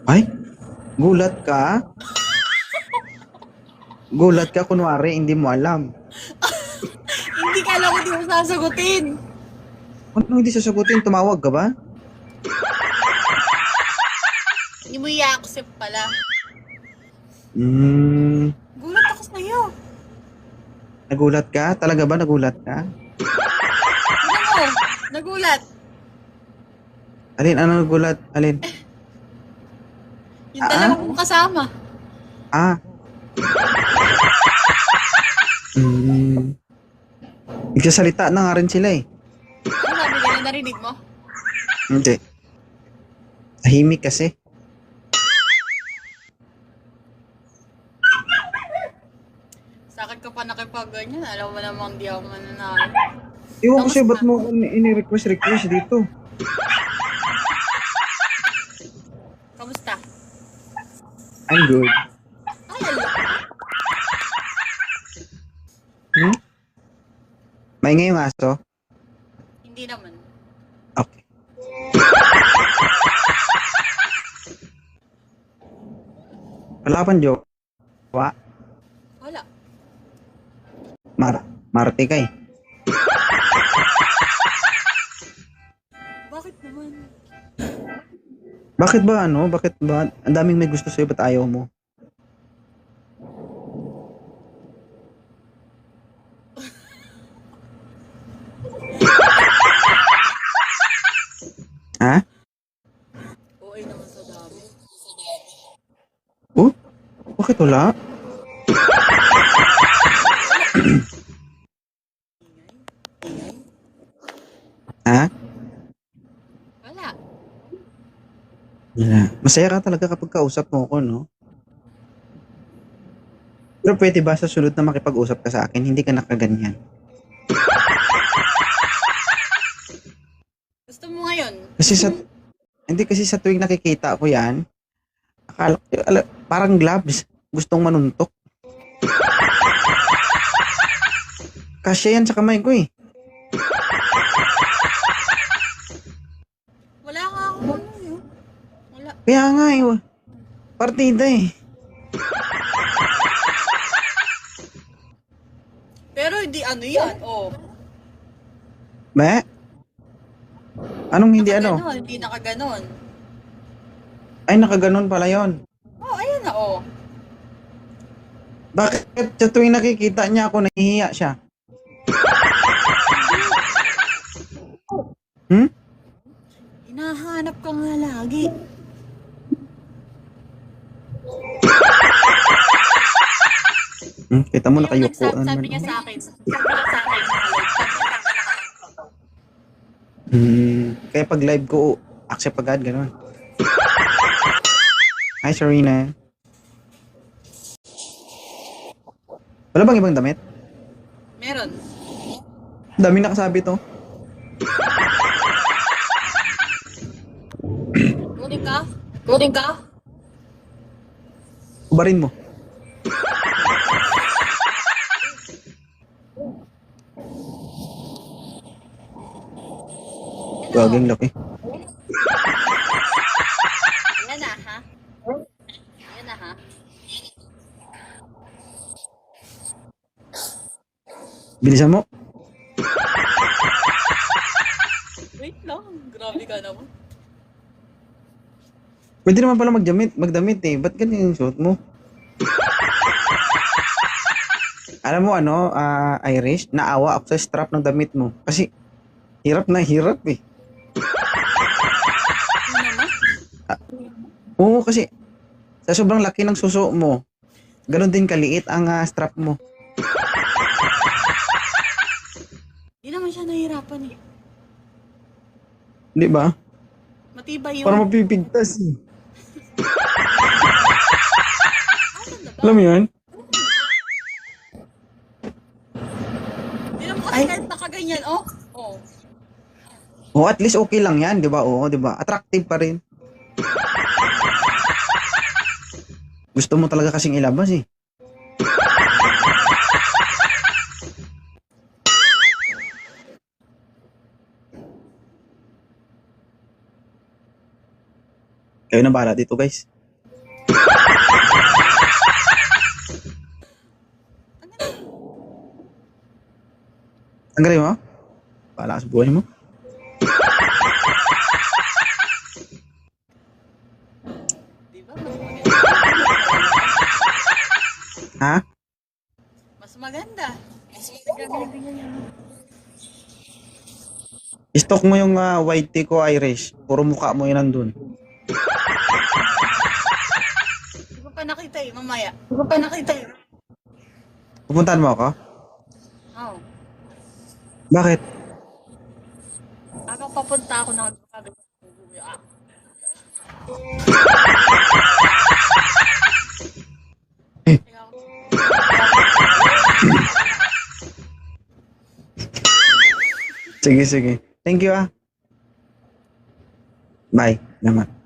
Ay, gulat ka? Gulat ka kunwari, hindi mo alam. Hindi ka alam kung di mo sasagutin. Ano hindi sasagutin? Tumawag ka ba? Hindi mo i-accept pala. Hmm, Gulat ako sa'yo. nagulat ka? Talaga ba nagulat ka? Ano mo? Nagulat. Alin, ano nagulat? Alin? Yung dalawa Ah? mong kasama. Ah. Hmm. Nagsasalita na nga rin sila eh. Ano sabi nila, narinig mo? Hindi. Tahimik kasi. Sa akin ka pa nakipag-ganyan. Alam mo namang di ako mananalo. Iwan ko sa'yo, Kamusta? ba't mo ini-request dito? Kamusta? I'm good. Ay, ala. Hmm? Maingay yung aso? Hindi naman. Okay. Wala pang joke. Wa? Wala. Marte ka eh. Bakit naman? Bakit ba ano? Bakit ba? Ang daming may gusto sa'yo, ba't ayaw mo? Ha? OA naman sa dami. Oh? Bakit wala? Ha? Wala. Wala. Masaya ka talaga kapag kausap mo ko, no? Pero pwede ba sa sunod na makipag-usap ka sa akin, hindi ka nakaganyan? Gusto mo ngayon? Kasi hindi kasi sa tuwing nakikita ko yan, parang gloves, gustong manuntok. Kasya yan sa kamay ko eh. Wala nga ako ano yun. Wala. Kaya nga eh, partida eh. Pero hindi ano yan. Oh. Ba? Anong hindi ano? Nakaganon. Hindi nakaganon. Ay, nakaganon pala yon. Oh, ayan na oh. Bakit sa tuwing nakikita niya ako, nahihiya siya? Hmm? Hinahanap ka nga lagi. Kita mo Yung nakayuko. sabi niya sa akin. Sabi niya sa akin. Kaya pag live ko, accept agad, gano'n. Hi, Serena. Wala bang ibang damit? Meron. Dami nakasabi to. Kunin ka? Kunin ka? Ubarin mo. Gaging laki. Ayan na ha? Ayan na ha? Bilisan mo. Wait lang. Grabe ka naman. Pwede naman pala magdamit eh. Ba't ganyan yung suot mo? Alam mo ano, Irish, naawa ako sa strap ng damit mo. Kasi, hirap na hirap eh. Ano naman? Oo, kasi, sa sobrang laki ng suso mo, ganon din kaliit ang strap mo. Hindi naman siya nahihirapan eh. Di ba? Matibay yun. Para mapipigtas eh. Asan na ba? Alam mo yun? Hindi naman kasi Ay. kahit nakaganyan. Oh. Oh. Oh, at least okay lang yan, di ba? Oo, di ba? Attractive pa rin. Gusto mo talaga kasing ilabas eh. Kayo na bahala dito, guys. Tanggalin mo? Bahala ka sa buhay mo. Di ba? Mas maganda. Ha? Mas maganda. Mas maganda yan. Stock mo yung white tea ko, Irish. Puro mukha mo yun nandun. Di ko pa nakita eh, mamaya. Di ko pa nakita eh. Pupuntahan mo ako? Oo. Bakit? Habang papunta ako na agad. Sige, sige. Thank you, ah. Bye. Naman.